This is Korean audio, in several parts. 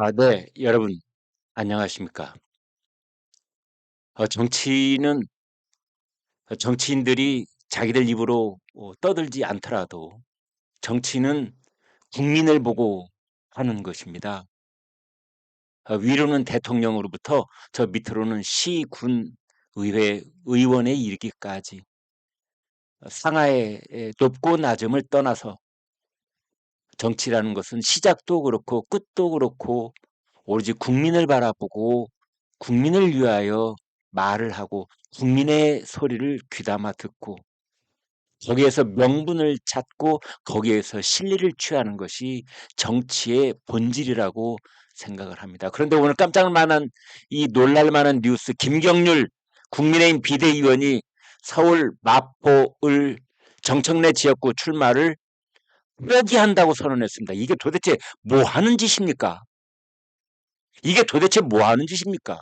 네, 여러분, 안녕하십니까. 정치는, 정치인들이 자기들 입으로 떠들지 않더라도 정치는 국민을 보고 하는 것입니다. 위로는 대통령으로부터 저 밑으로는 시, 군, 의회, 의원에 이르기까지 상하의 높고 낮음을 떠나서 정치라는 것은 시작도 그렇고 끝도 그렇고 오로지 국민을 바라보고 국민을 위하여 말을 하고 국민의 소리를 귀담아 듣고 거기에서 명분을 찾고 거기에서 실리를 취하는 것이 정치의 본질이라고 생각을 합니다. 그런데 오늘 깜짝 만한 이 놀랄만한 뉴스, 김경률 국민의힘 비대위원이 서울 마포을 정청래 지역구 출마를 포기한다고 선언했습니다. 이게 도대체 뭐 하는 짓입니까? 이게 도대체 뭐 하는 짓입니까?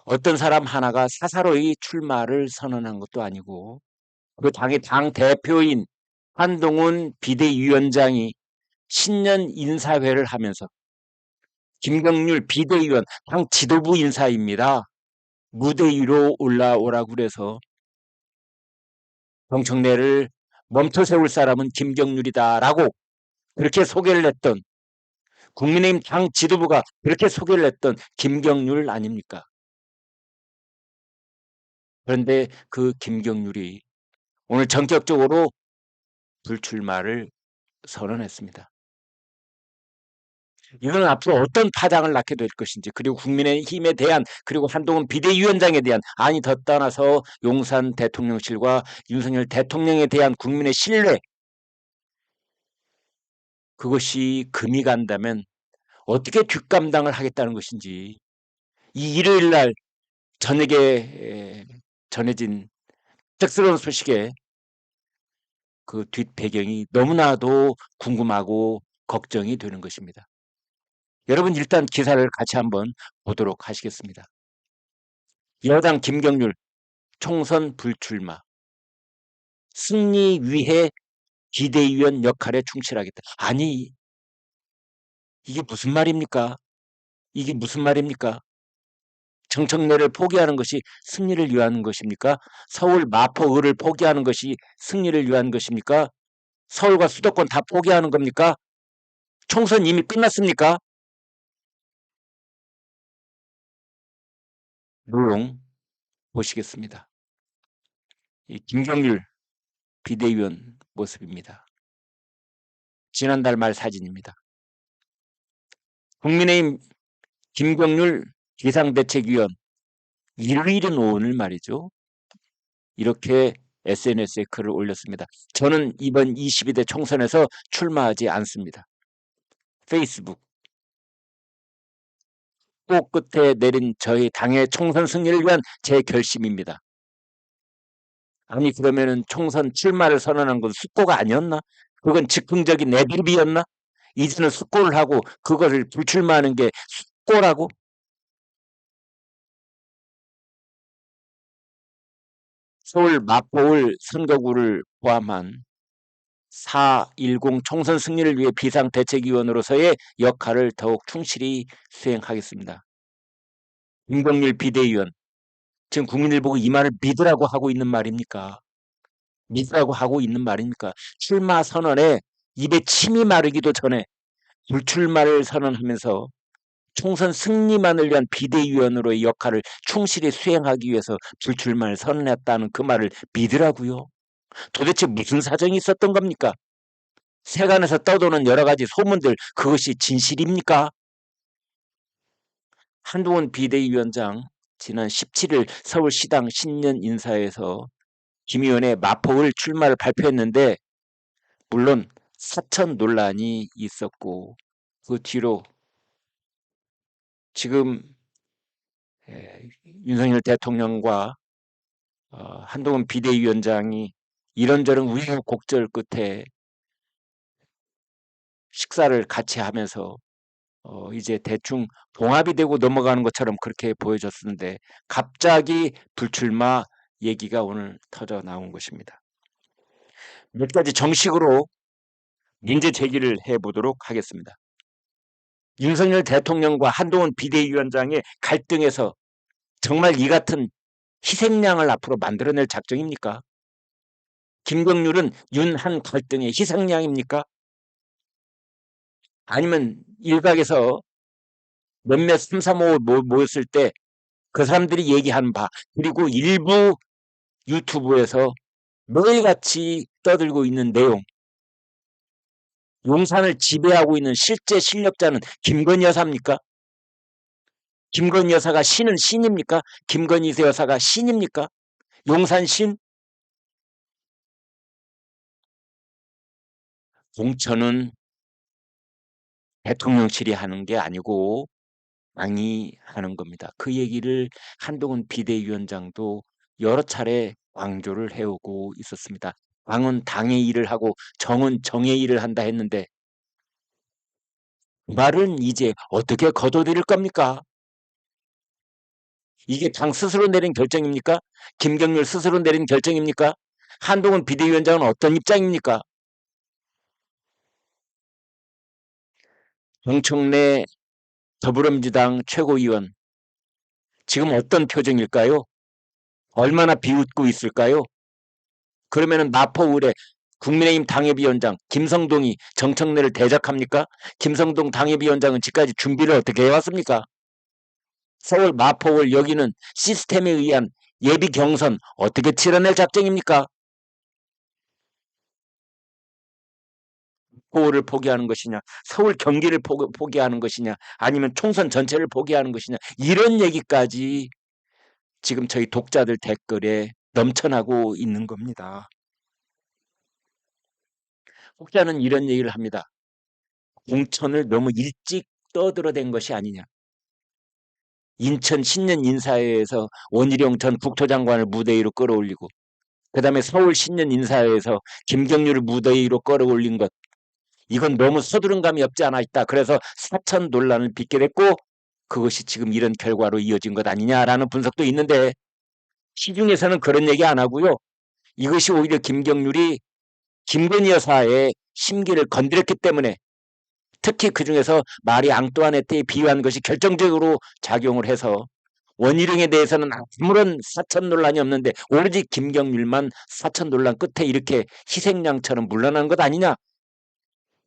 어떤 사람 하나가 사사로이 출마를 선언한 것도 아니고 그 당의 당 대표인 한동훈 비대위원장이 신년 인사회를 하면서 김경률 비대위원 당 지도부 인사입니다. 무대 위로 올라오라고 그래서 정청래를 멈춰 세울 사람은 김경률이다라고 그렇게 소개를 했던 국민의힘 당 지도부가 그렇게 소개를 했던 김경률 아닙니까? 그런데 그 김경률이 오늘 전격적으로 불출마를 선언했습니다. 이거는 앞으로 어떤 파장을 낳게 될 것인지 그리고 국민의힘에 대한 그리고 한동훈 비대위원장에 대한 아니 더 떠나서 용산 대통령실과 윤석열 대통령에 대한 국민의 신뢰 그것이 금이 간다면 어떻게 뒷감당을 하겠다는 것인지 이 일요일 날 저녁에 전해진 짝스러운 소식에 그 뒷배경이 너무나도 궁금하고 걱정이 되는 것입니다. 여러분 일단 기사를 같이 한번 보도록 하시겠습니다. 여당 김경률 총선 불출마 승리 위해 비대위원 역할에 충실하겠다. 아니 이게 무슨 말입니까? 이게 무슨 말입니까? 정청래를 포기하는 것이 승리를 위한 것입니까? 서울 마포을을 포기하는 것이 승리를 위한 것입니까? 서울과 수도권 다 포기하는 겁니까? 총선 이미 끝났습니까? 내용 보시겠습니다. 이 김경률 비대위원 모습입니다. 지난달 말 사진입니다. 국민의힘 김경률 비상대책위원 일요일은 오늘 말이죠. 이렇게 SNS에 글을 올렸습니다. 저는 이번 22대 총선에서 출마하지 않습니다. 페이스북 꼭 끝에 내린 저희 당의 총선 승리를 위한 제 결심입니다. 아니 그러면은 총선 출마를 선언한 건 숙고가 아니었나? 그건 즉흥적인 애드립이었나? 이제는 숙고를 하고 그거를 불출마하는 게 숙고라고? 서울 마포을 선거구를 포함한 4.10 총선 승리를 위해 비상대책위원으로서의 역할을 더욱 충실히 수행하겠습니다. 김경률 비대위원, 지금 국민을 보고 이 말을 믿으라고 하고 있는 말입니까? 믿으라고 하고 있는 말입니까? 출마 선언에 입에 침이 마르기도 전에 불출마를 선언하면서 총선 승리만을 위한 비대위원으로의 역할을 충실히 수행하기 위해서 불출마를 선언했다는 그 말을 믿으라고요? 도대체 무슨 사정이 있었던 겁니까? 세간에서 떠도는 여러 가지 소문들 그것이 진실입니까? 한동훈 비대위원장 지난 17일 서울시당 신년 인사에서 김 의원의 마포을 출마를 발표했는데 물론 사천 논란이 있었고 그 뒤로 지금 윤석열 대통령과 한동훈 비대위원장이 이런저런 우여곡절 끝에 식사를 같이 하면서 이제 대충 봉합이 되고 넘어가는 것처럼 그렇게 보여졌었는데 갑자기 불출마 얘기가 오늘 터져 나온 것입니다. 몇 가지 정식으로 문제 제기를 해보도록 하겠습니다. 윤석열 대통령과 한동훈 비대위원장의 갈등에서 정말 이 같은 희생양을 앞으로 만들어낼 작정입니까? 김경률은 윤한 갈등의 희생양입니까? 아니면 일각에서 몇몇 3, 3, 5 모였을 때 그 사람들이 얘기한 바, 그리고 일부 유튜브에서 매일같이 떠들고 있는 내용, 용산을 지배하고 있는 실제 실력자는 김건희 여사입니까? 김건희 여사가 신은 신입니까? 김건희 여사가 신입니까? 용산 신? 공천은 대통령실이 하는 게 아니고 당이 하는 겁니다. 그 얘기를 한동훈 비대위원장도 여러 차례 강조를 해오고 있었습니다. 당은 당의 일을 하고 정은 정의 일을 한다 했는데 그 말은 이제 어떻게 거둬들일 겁니까? 이게 당 스스로 내린 결정입니까? 김경률 스스로 내린 결정입니까? 한동훈 비대위원장은 어떤 입장입니까? 정청래 더불어민주당 최고위원 지금 어떤 표정일까요? 얼마나 비웃고 있을까요? 그러면은 마포 의뢰 국민의힘 당협위원장 김성동이 정청래를 대적합니까? 김성동 당협위원장은 지금까지 준비를 어떻게 해왔습니까? 서울 마포을 여기는 시스템에 의한 예비 경선 어떻게 치러낼 작정입니까? 마포를 포기하는 것이냐, 서울 경기를 포기하는 것이냐, 아니면 총선 전체를 포기하는 것이냐, 이런 얘기까지 지금 저희 독자들 댓글에 넘쳐나고 있는 겁니다. 혹자는 이런 얘기를 합니다. 공천을 너무 일찍 떠들어댄 것이 아니냐. 인천 신년 인사회에서 원희룡 전 국토장관을 무대 위로 끌어올리고 그다음에 서울 신년 인사회에서 김경률을 무대 위로 끌어올린 것. 이건 너무 서두른 감이 없지 않아 있다. 그래서 사천 논란을 빚게 됐고 그것이 지금 이런 결과로 이어진 것 아니냐라는 분석도 있는데 시중에서는 그런 얘기 안 하고요. 이것이 오히려 김경률이 김건희 여사의 심기를 건드렸기 때문에 특히 그중에서 마리 앙뚜아네트에 비유한 것이 결정적으로 작용을 해서 원희룡에 대해서는 아무런 사천 논란이 없는데 오로지 김경률만 사천 논란 끝에 이렇게 희생양처럼 물러난 것 아니냐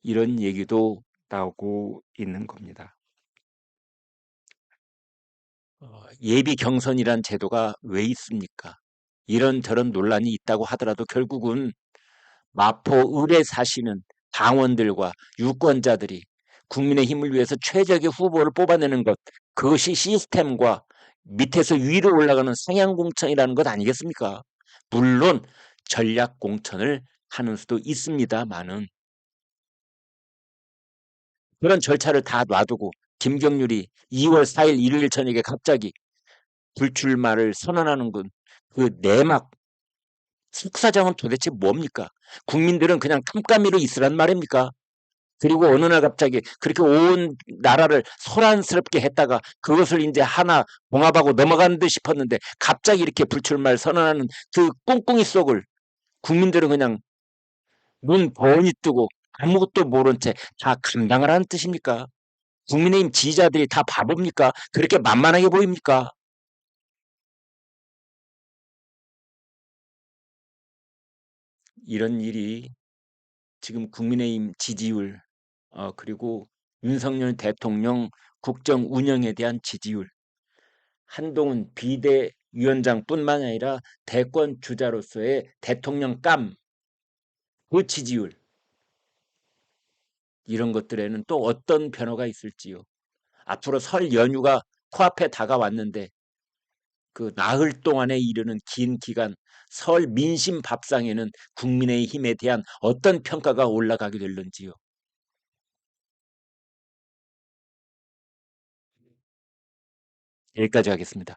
이런 얘기도 나오고 있는 겁니다. 예비 경선이란 제도가 왜 있습니까? 이런저런 논란이 있다고 하더라도 결국은 마포 을에 사시는 당원들과 유권자들이 국민의힘을 위해서 최적의 후보를 뽑아내는 것, 그것이 시스템과 밑에서 위로 올라가는 상향공천이라는 것 아니겠습니까? 물론 전략공천을 하는 수도 있습니다만은 그런 절차를 다 놔두고 김경률이 2월 4일 일요일 저녁에 갑자기 불출마를 선언하는 건 그 내막 속사정은 도대체 뭡니까? 국민들은 그냥 깜깜이로 있으란 말입니까? 그리고 어느 날 갑자기 그렇게 온 나라를 소란스럽게 했다가 그것을 이제 하나 봉합하고 넘어가는 듯 싶었는데 갑자기 이렇게 불출마를 선언하는 그 꿍꿍이 속을 국민들은 그냥 눈 번이 뜨고 아무것도 모른 채 다 감당을 하는 뜻입니까? 국민의힘 지지자들이 다 바보입니까? 그렇게 만만하게 보입니까? 이런 일이 지금 국민의힘 지지율 그리고 윤석열 대통령 국정 운영에 대한 지지율 한동훈 비대위원장뿐만 아니라 대권 주자로서의 대통령감 그 지지율 이런 것들에는 또 어떤 변화가 있을지요. 앞으로 설 연휴가 코앞에 다가왔는데 그 나흘 동안에 이르는 긴 기간 설 민심 밥상에는 국민의힘에 대한 어떤 평가가 올라가게 될는지요. 여기까지 하겠습니다.